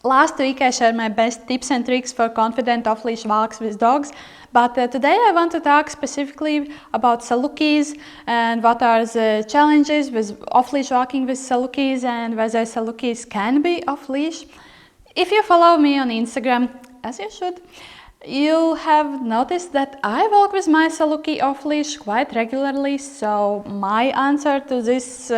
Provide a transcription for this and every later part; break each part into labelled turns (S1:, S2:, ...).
S1: Last week I shared my best tips and tricks for confident off-leash walks with dogs, but today I want to talk specifically about salukis and what are the challenges with off-leash walking with salukis and whether salukis can be off-leash. If you follow me on Instagram, as you should, you have noticed that I walk with my saluki off-leash quite regularly, so my answer to this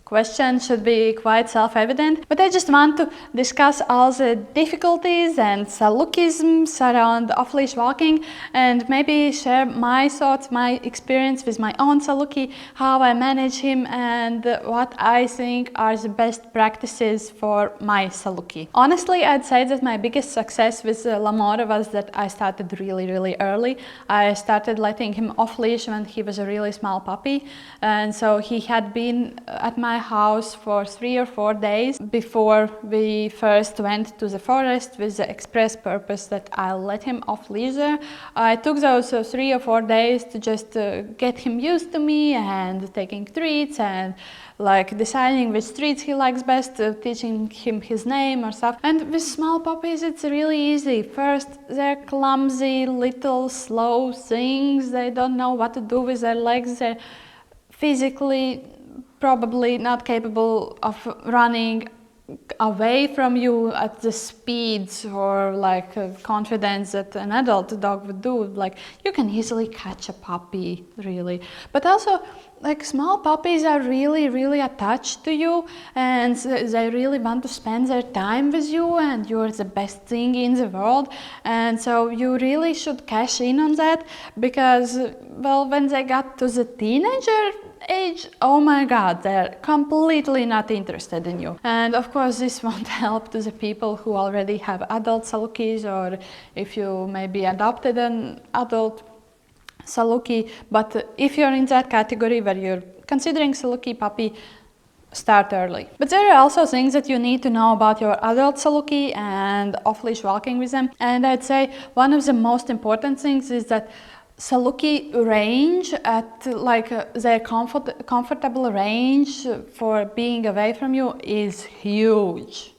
S1: question should be quite self-evident, but I just want to discuss all the difficulties and salukisms around off-leash walking and maybe share my thoughts, my experience with my own saluki, how I manage him and what I think are the best practices for my saluki. Honestly, I'd say that my biggest success with Lamora was that I started really early. I started letting him off-leash when he was a really small puppy, and so he had been at my house for 3 or 4 days before we first went to the forest with the express purpose that I'll let him off leash there. I took those 3 or 4 days to just get him used to me and taking treats and like deciding which treats he likes best, teaching him his name or stuff. And with small puppies it's really easy. First, they're clumsy, little, slow things. They don't know what to do with their legs. They're physically probably not capable of running away from you at the speeds or like confidence that an adult dog would do. Like you can easily catch a puppy, really. But also, like small puppies are really attached to you and they really want to spend their time with you and you're the best thing in the world. And so you really should cash in on that because, well, when they got to the teenager age, oh my god, they're completely not interested in you. And of course this won't help to the people who already have adult salukis or if you maybe adopted an adult saluki, but if you're in that category where you're considering saluki puppy, start early. But there are also things that you need to know about your adult saluki and off-leash walking with them, and I'd say one of the most important things is that saluki range at like their comfortable range for being away from you is huge.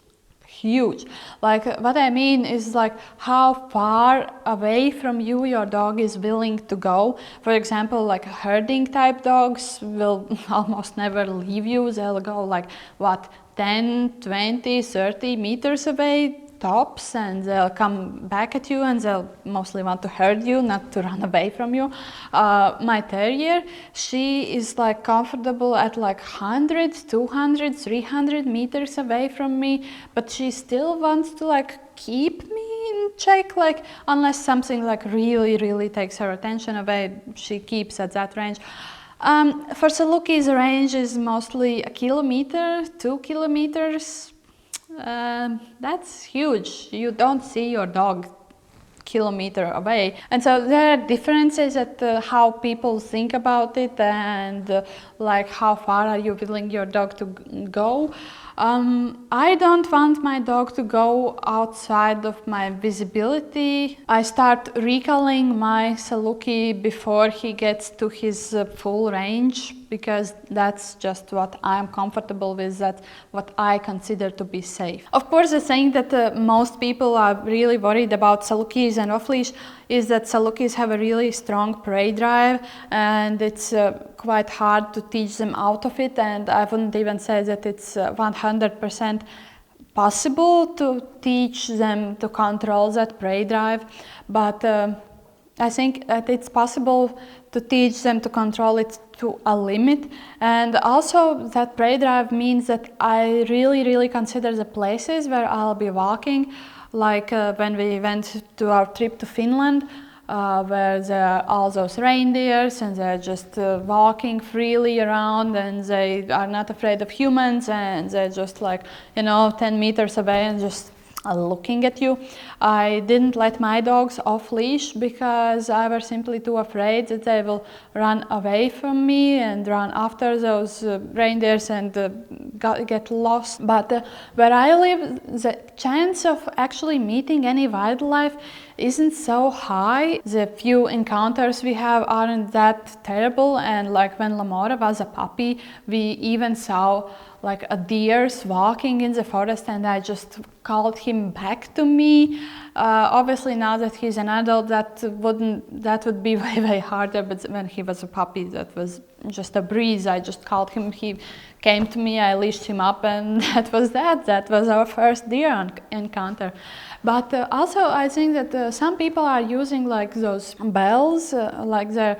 S1: Like what I mean is like how far away from you your dog is willing to go. For example, like herding type dogs will almost never leave you. They'll go like what, 10, 20, 30 meters away tops, and they'll come back at you and they'll mostly want to herd you, not to run away from you. My terrier, she is like comfortable at like 100, 200, 300 meters away from me, but she still wants to like keep me in check, like unless something like really takes her attention away, she keeps at that range. For salukis, the range is mostly 1 kilometer, 2 kilometers. That's huge. You don't see your dog kilometer away, and so there are differences at how people think about it and like how far are you willing your dog to go. I don't want my dog to go outside of my visibility. I start recalling my saluki before he gets to his full range, because that's just what I'm comfortable with, that's what I consider to be safe. Of course, the thing that most people are really worried about salukis and off-leash is that salukis have a really strong prey drive and it's quite hard to teach them out of it, and I wouldn't even say that it's 100% possible to teach them to control that prey drive, but I think that it's possible to teach them to control it to a limit. And also that prey drive means that I really consider the places where I'll be walking, like when we went to our trip to Finland, where there are all those reindeers and they're just walking freely around and they are not afraid of humans and they're just like, 10 meters away and just looking at you. I didn't let my dogs off leash because I was simply too afraid that they will run away from me and run after those reindeers and get lost. But where I live, the chance of actually meeting any wildlife isn't so high. The few encounters we have aren't that terrible, and like when Lamora was a puppy, we even saw like a deer's walking in the forest, and I just called him back to me. Obviously now that he's an adult, that would be way harder, but when he was a puppy, that was just a breeze. I just called him, he came to me, I leashed him up, and that was our first deer encounter. But also I think that some people are using like those bells, like the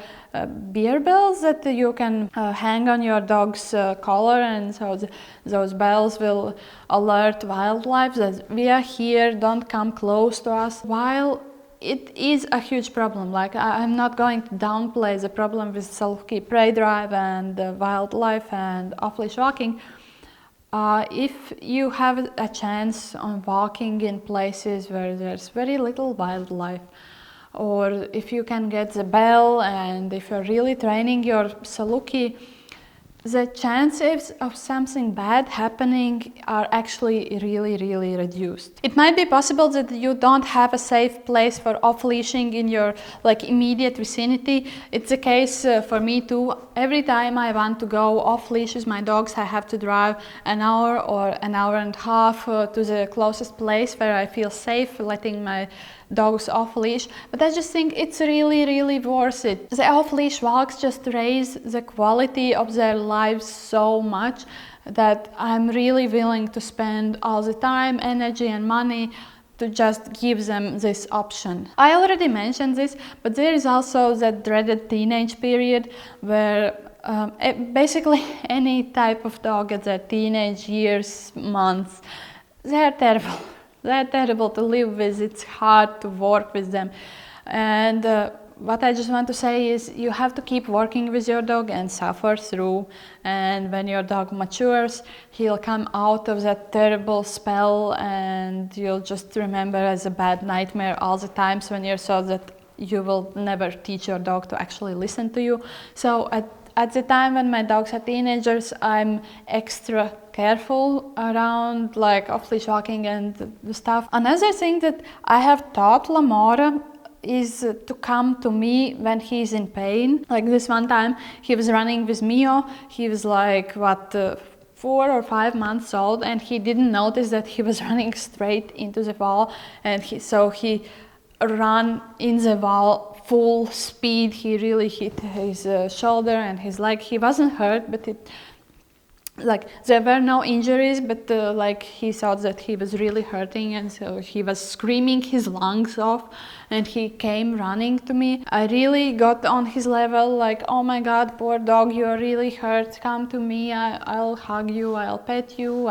S1: beer bells that you can hang on your dog's collar, and so those bells will alert wildlife that we are here, don't come close to us. While it is a huge problem, like I'm not going to downplay the problem with saluki prey drive and wildlife and off-leash walking. If you have a chance on walking in places where there's very little wildlife, or if you can get the bell, and if you're really training your saluki, the chances of something bad happening are actually really reduced. It might be possible that you don't have a safe place for off-leashing in your like immediate vicinity. It's the case for me too. Every time I want to go off-leash with my dogs, I have to drive an hour or an hour and a half to the closest place where I feel safe letting my dogs off-leash. But I just think it's really worth it. The off-leash walks just raise the quality of their lives so much that I'm really willing to spend all the time, energy and money to just give them this option. I already mentioned this, but there is also that dreaded teenage period where basically any type of dog at their teenage years, months, they're terrible. They're terrible to live with, it's hard to work with them. And what I just want to say is you have to keep working with your dog and suffer through. And when your dog matures, he'll come out of that terrible spell, and you'll just remember as a bad nightmare all the times when you saw that you will never teach your dog to actually listen to you. So at the time when my dogs are teenagers, I'm extra careful around like off-leash walking and the stuff. Another thing that I have taught Lamora is to come to me when he's in pain. Like this one time, he was running with Mio. He was like, 4 or 5 months old, and he didn't notice that he was running straight into the wall, and so he ran in the wall full speed. He really hit his shoulder and his leg. He wasn't hurt, but there were no injuries, but like he thought that he was really hurting, and so he was screaming his lungs off, and he came running to me. I really got on his level, like, oh my God, poor dog, you're really hurt, come to me, I'll hug you, I'll pet you,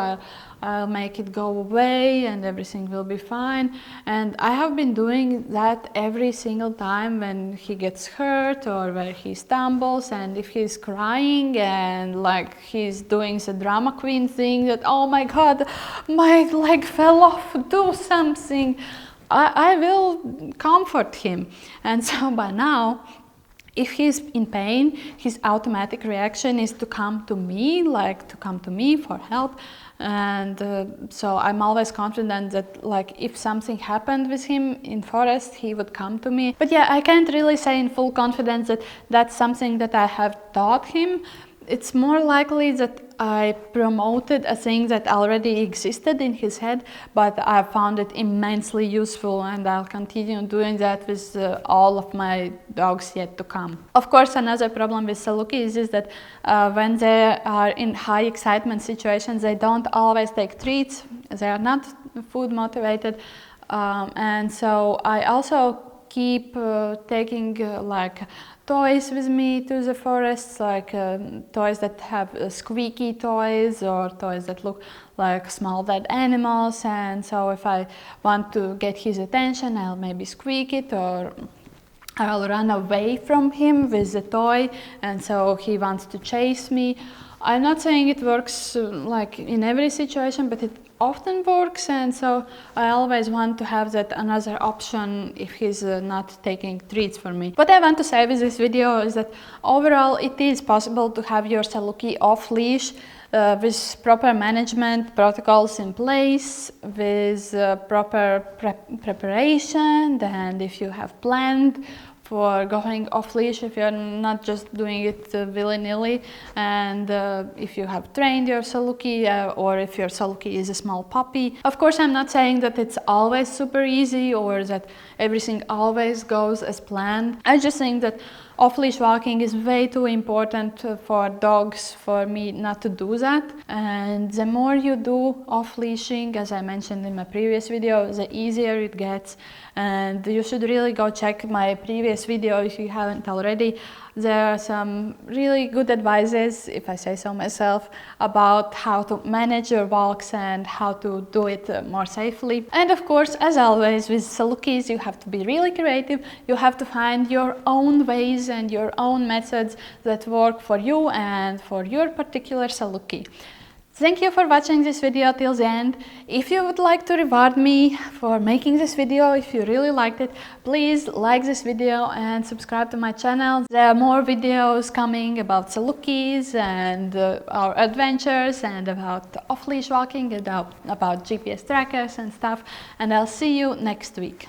S1: I'll make it go away, and everything will be fine. And I have been doing that every single time when he gets hurt or where he stumbles, and if he's crying and like he's doing the drama queen thing that, oh my God, my leg fell off, do something, I will comfort him. And so by now, if he's in pain, his automatic reaction is to come to me, for help. And so I'm always confident that like if something happened with him in forest, he would come to me. But yeah, I can't really say in full confidence that that's something that I have taught him. It's more likely that I promoted a thing that already existed in his head, but I found it immensely useful, and I'll continue doing that with all of my dogs yet to come. Of course, another problem with salukis is that when they are in high excitement situations, they don't always take treats. They are not food motivated, and so I also keep taking like toys with me to the forests, like toys that have squeaky toys or toys that look like small dead animals. And so if I want to get his attention, I'll maybe squeak it, or I'll run away from him with the toy, and so he wants to chase me. I'm not saying it works like in every situation, but it often works, and so I always want to have that another option if he's not taking treats for me. What I want to say with this video is that overall it is possible to have your saluki off leash with proper management protocols in place, with proper preparation, and if you have planned for going off leash, if you're not just doing it willy-nilly, and if you have trained your saluki or if your saluki is a small puppy. Of course, I'm not saying that it's always super easy or that everything always goes as planned. I just think that off-leash walking is way too important for dogs for me not to do that. And the more you do off-leashing, as I mentioned in my previous video, the easier it gets. And you should really go check my previous video if you haven't already. There are some really good advices, if I say so myself, about how to manage your walks and how to do it more safely. And of course, as always with salukis, you have to be really creative. You have to find your own ways and your own methods that work for you and for your particular saluki. Thank you for watching this video till the end. If you would like to reward me for making this video, if you really liked it, please like this video and subscribe to my channel. There are more videos coming about salukis and our adventures and about off-leash walking, about GPS trackers and stuff. And I'll see you next week.